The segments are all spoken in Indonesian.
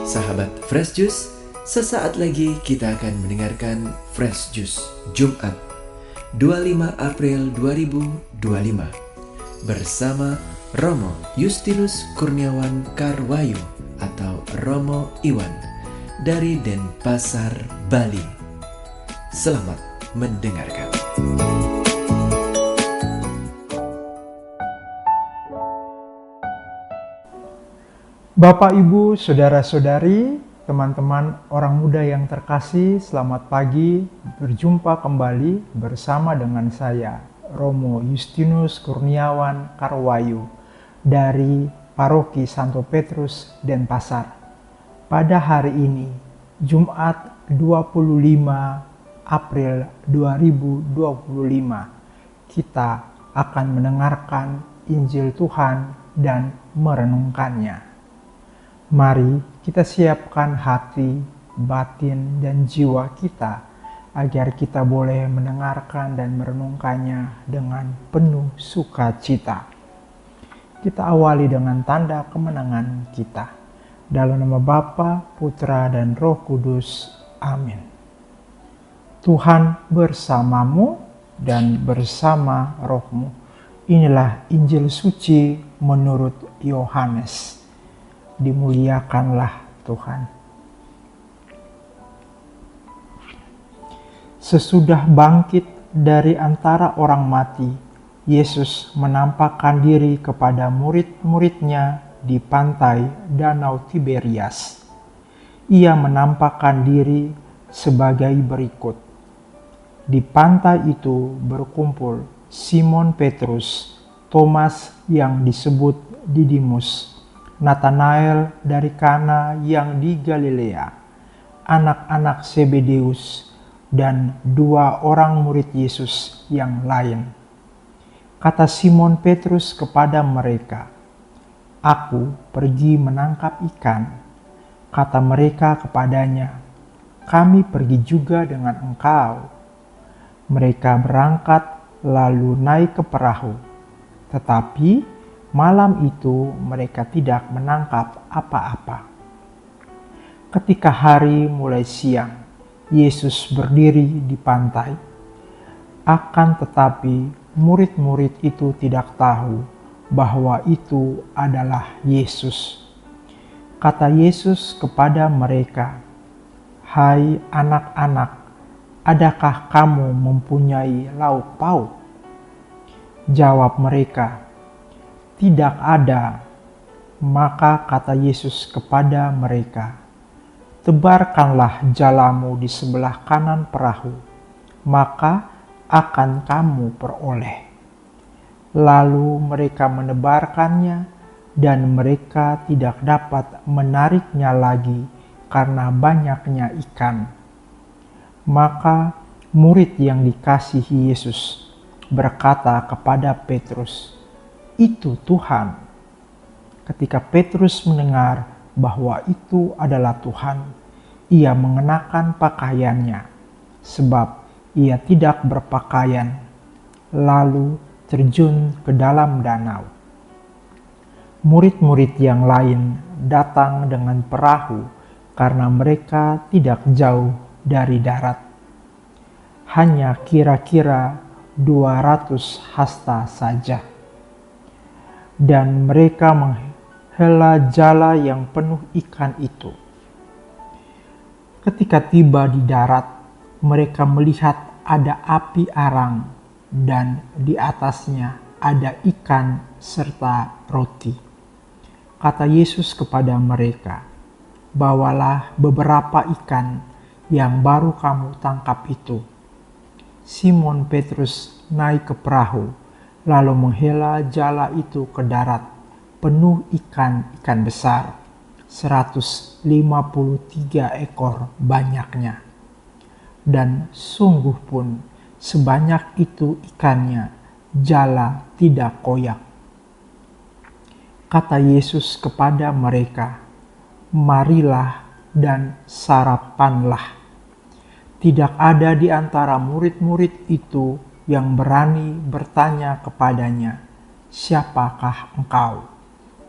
Sahabat Fresh Juice, sesaat lagi kita akan mendengarkan Fresh Juice Jumat 25 April 2025 bersama Romo Justinus Kurniawan Karwayu atau Romo Iwan dari Denpasar, Bali. Selamat mendengarkan. Bapak, Ibu, Saudara-saudari, teman-teman orang muda yang terkasih, selamat pagi. Berjumpa kembali bersama dengan saya, Romo Justinus Kurniawan Karwayu dari Paroki Santo Petrus Denpasar. Pada hari ini, Jumat 25 April 2025, kita akan mendengarkan Injil Tuhan dan merenungkannya. Mari kita siapkan hati, batin, dan jiwa kita agar kita boleh mendengarkan dan merenungkannya dengan penuh sukacita. Kita awali dengan tanda kemenangan kita. Dalam nama Bapa, Putra, dan Roh Kudus. Amin. Tuhan bersamamu dan bersama rohmu. Inilah Injil suci menurut Yohanes. Dimuliakanlah Tuhan. Sesudah bangkit dari antara orang mati, Yesus menampakkan diri kepada murid-muridnya di pantai Danau Tiberias. Ia menampakkan diri sebagai berikut. Di pantai itu berkumpul Simon Petrus, Thomas yang disebut Didimus, Nathanael dari Kana yang di Galilea, anak-anak Zebedeus, dan dua orang murid Yesus yang lain. Kata Simon Petrus kepada mereka, "Aku pergi menangkap ikan." Kata mereka kepadanya, "Kami pergi juga dengan engkau." Mereka berangkat lalu naik ke perahu, tetapi malam itu mereka tidak menangkap apa-apa. Ketika hari mulai siang, Yesus berdiri di pantai. Akan tetapi murid-murid itu tidak tahu bahwa itu adalah Yesus. Kata Yesus kepada mereka, "Hai anak-anak, adakah kamu mempunyai lauk pauk?" Jawab mereka, "Tidak ada." Maka kata Yesus kepada mereka, "Tebarkanlah jalamu di sebelah kanan perahu, maka akan kamu peroleh." Lalu mereka menebarkannya, dan mereka tidak dapat menariknya lagi karena banyaknya ikan. Maka murid yang dikasihi Yesus berkata kepada Petrus, "Itu Tuhan." Ketika Petrus mendengar bahwa itu adalah Tuhan, ia mengenakan pakaiannya, sebab ia tidak berpakaian, lalu terjun ke dalam danau. Murid-murid yang lain datang dengan perahu karena mereka tidak jauh dari darat. Hanya kira-kira 200 hasta saja. Dan mereka menghela jala yang penuh ikan itu. Ketika tiba di darat, mereka melihat ada api arang dan di atasnya ada ikan serta roti. Kata Yesus kepada mereka, "Bawalah beberapa ikan yang baru kamu tangkap itu." Simon Petrus naik ke perahu, lalu menghela jala itu ke darat, penuh ikan-ikan besar, 153 ekor banyaknya. Dan sungguh pun sebanyak itu ikannya, jala tidak koyak. Kata Yesus kepada mereka, "Marilah dan sarapanlah." Tidak ada di antara murid-murid itu yang berani bertanya kepadanya, "Siapakah engkau?"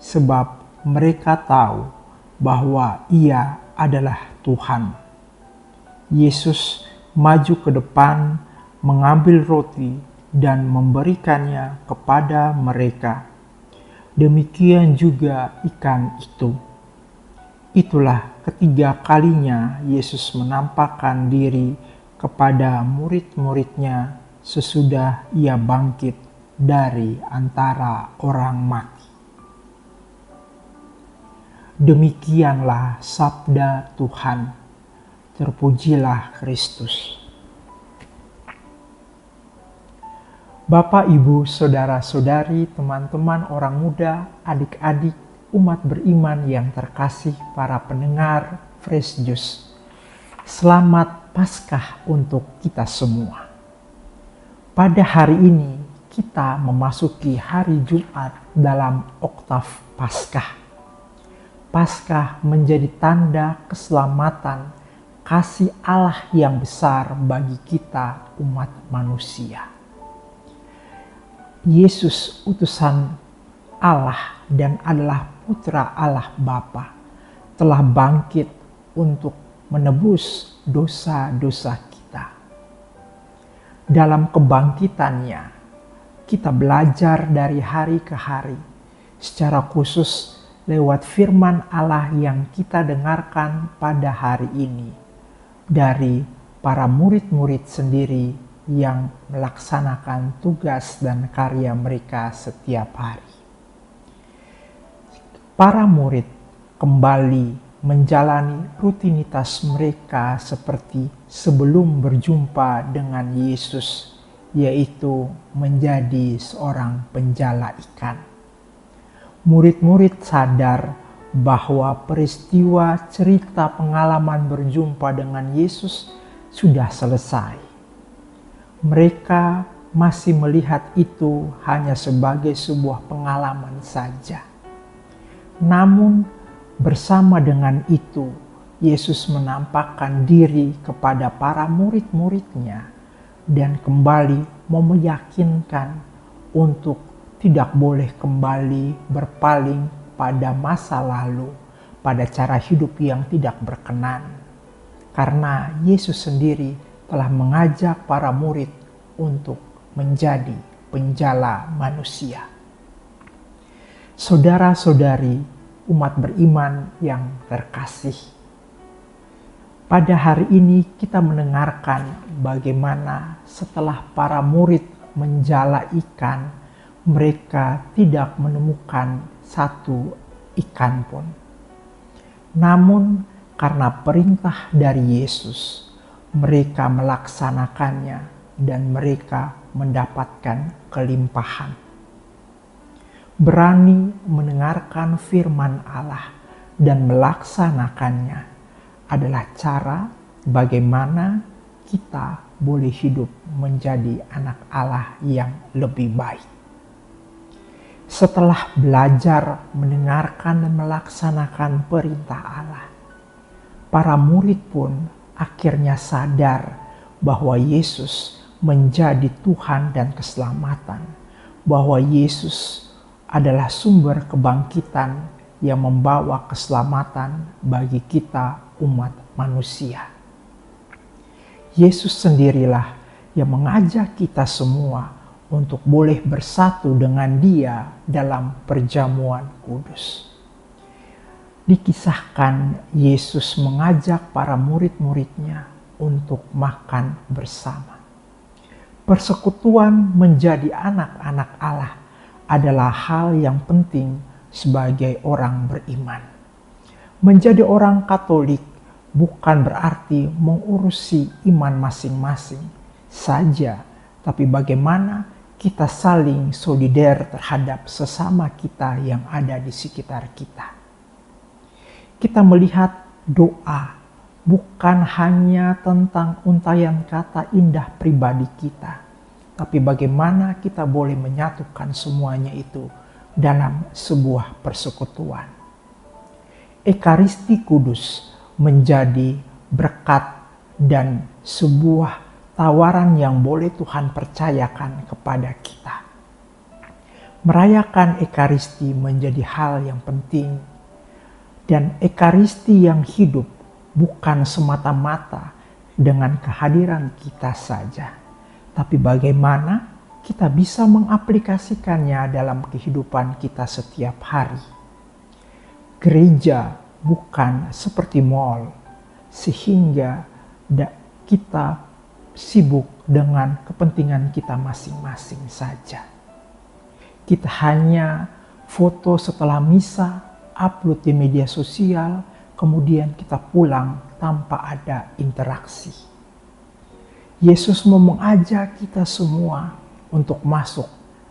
Sebab mereka tahu bahwa Ia adalah Tuhan. Yesus maju ke depan, mengambil roti dan memberikannya kepada mereka. Demikian juga ikan itu. Itulah ketiga kalinya Yesus menampakkan diri kepada murid-muridnya sesudah Ia bangkit dari antara orang mati. Demikianlah sabda Tuhan. Terpujilah Kristus. Bapak, Ibu, saudara-saudari, teman-teman orang muda, adik-adik, umat beriman yang terkasih, para pendengar Fresh Juice. Selamat Paskah untuk kita semua. Pada hari ini kita memasuki hari Jumat dalam oktav Paskah. Paskah menjadi tanda keselamatan kasih Allah yang besar bagi kita umat manusia. Yesus utusan Allah dan adalah putra Allah Bapa telah bangkit untuk menebus dosa-dosa kita. Dalam kebangkitannya, kita belajar dari hari ke hari, secara khusus lewat firman Allah yang kita dengarkan pada hari ini dari para murid-murid sendiri yang melaksanakan tugas dan karya mereka setiap hari. Para murid kembali menjalani rutinitas mereka seperti sebelum berjumpa dengan Yesus, yaitu menjadi seorang penjala ikan. Murid-murid sadar bahwa peristiwa cerita pengalaman berjumpa dengan Yesus sudah selesai. Mereka masih melihat itu hanya sebagai sebuah pengalaman saja. Namun bersama dengan itu, Yesus menampakkan diri kepada para murid-muridnya dan kembali meyakinkan untuk tidak boleh kembali berpaling pada masa lalu, pada cara hidup yang tidak berkenan. Karena Yesus sendiri telah mengajak para murid untuk menjadi penjala manusia. Saudara-saudari, umat beriman yang terkasih, pada hari ini kita mendengarkan bagaimana setelah para murid menjala ikan, mereka tidak menemukan satu ikan pun. Namun karena perintah dari Yesus, mereka melaksanakannya dan mereka mendapatkan kelimpahan. Berani mendengarkan firman Allah dan melaksanakannya adalah cara bagaimana kita boleh hidup menjadi anak Allah yang lebih baik. Setelah belajar mendengarkan dan melaksanakan perintah Allah, para murid pun akhirnya sadar bahwa Yesus menjadi Tuhan dan keselamatan, bahwa Yesus adalah sumber kebangkitan yang membawa keselamatan bagi kita umat manusia. Yesus sendirilah yang mengajak kita semua untuk boleh bersatu dengan Dia dalam perjamuan kudus. Dikisahkan Yesus mengajak para murid-muridnya untuk makan bersama. Persekutuan menjadi anak-anak Allah adalah hal yang penting sebagai orang beriman. Menjadi orang Katolik bukan berarti mengurusi iman masing-masing saja, tapi bagaimana kita saling solider terhadap sesama kita yang ada di sekitar kita. Kita melihat doa bukan hanya tentang untayan kata indah pribadi kita, tapi bagaimana kita boleh menyatukan semuanya itu dalam sebuah persekutuan. Ekaristi Kudus menjadi berkat dan sebuah tawaran yang boleh Tuhan percayakan kepada kita. Merayakan Ekaristi menjadi hal yang penting, Dan Ekaristi yang hidup bukan semata-mata dengan kehadiran kita saja, tapi bagaimana kita bisa mengaplikasikannya dalam kehidupan kita setiap hari. Gereja bukan seperti mall, sehingga kita sibuk dengan kepentingan kita masing-masing saja. Kita hanya foto setelah misa, upload di media sosial, kemudian kita pulang tanpa ada interaksi. Yesus mau mengajak kita semua untuk masuk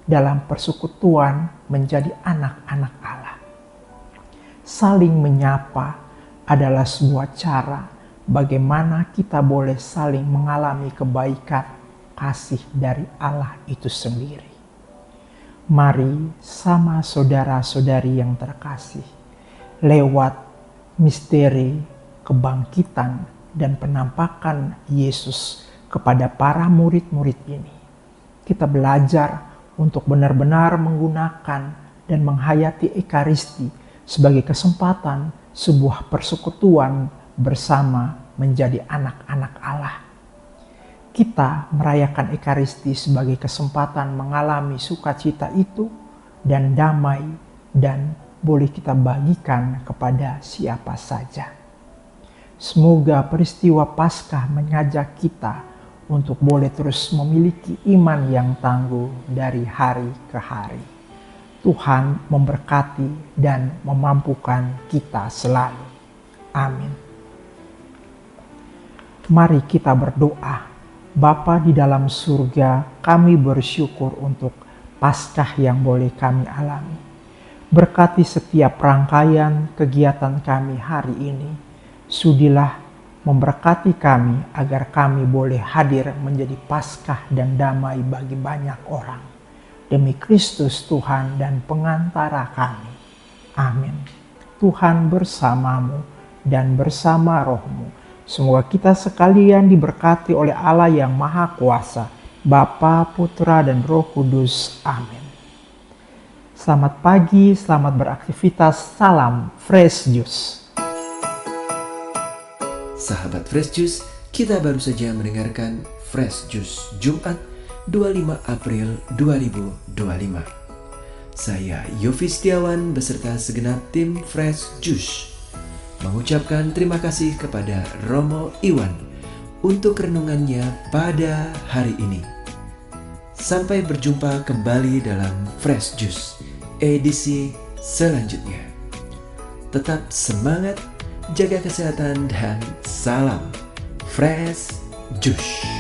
dalam persekutuan menjadi anak-anak Allah. Saling menyapa adalah sebuah cara bagaimana kita boleh saling mengalami kebaikan kasih dari Allah itu sendiri. Mari sama saudara-saudari yang terkasih, lewat misteri kebangkitan dan penampakan Yesus kepada para murid-murid ini, kita belajar untuk benar-benar menggunakan dan menghayati Ekaristi sebagai kesempatan sebuah persekutuan bersama menjadi anak-anak Allah. Kita merayakan Ekaristi sebagai kesempatan mengalami sukacita itu dan damai, dan boleh kita bagikan kepada siapa saja. Semoga peristiwa Paskah mengajak kita untuk boleh terus memiliki iman yang tangguh dari hari ke hari. Tuhan memberkati dan memampukan kita selalu. Amin. Mari kita berdoa. Bapa di dalam surga, kami bersyukur untuk Paskah yang boleh kami alami. Berkati setiap rangkaian kegiatan kami hari ini. Sudilah memberkati kami agar kami boleh hadir menjadi Paskah dan damai bagi banyak orang. Demi Kristus Tuhan dan pengantara kami. Amin. Tuhan bersamamu dan bersama rohmu. Semoga kita sekalian diberkati oleh Allah yang Maha Kuasa, Bapa, Putra, dan Roh Kudus. Amin. Selamat pagi, selamat beraktivitas. Salam Fresh Juice. Sahabat Fresh Juice, kita baru saja mendengarkan Fresh Juice Jumat 25 April 2025. Saya Yofi Setiawan beserta segenap tim Fresh Juice mengucapkan terima kasih kepada Romo Iwan untuk renungannya pada hari ini. Sampai berjumpa kembali dalam Fresh Juice edisi selanjutnya. Tetap semangat, jaga kesehatan, dan salam Fresh Juice.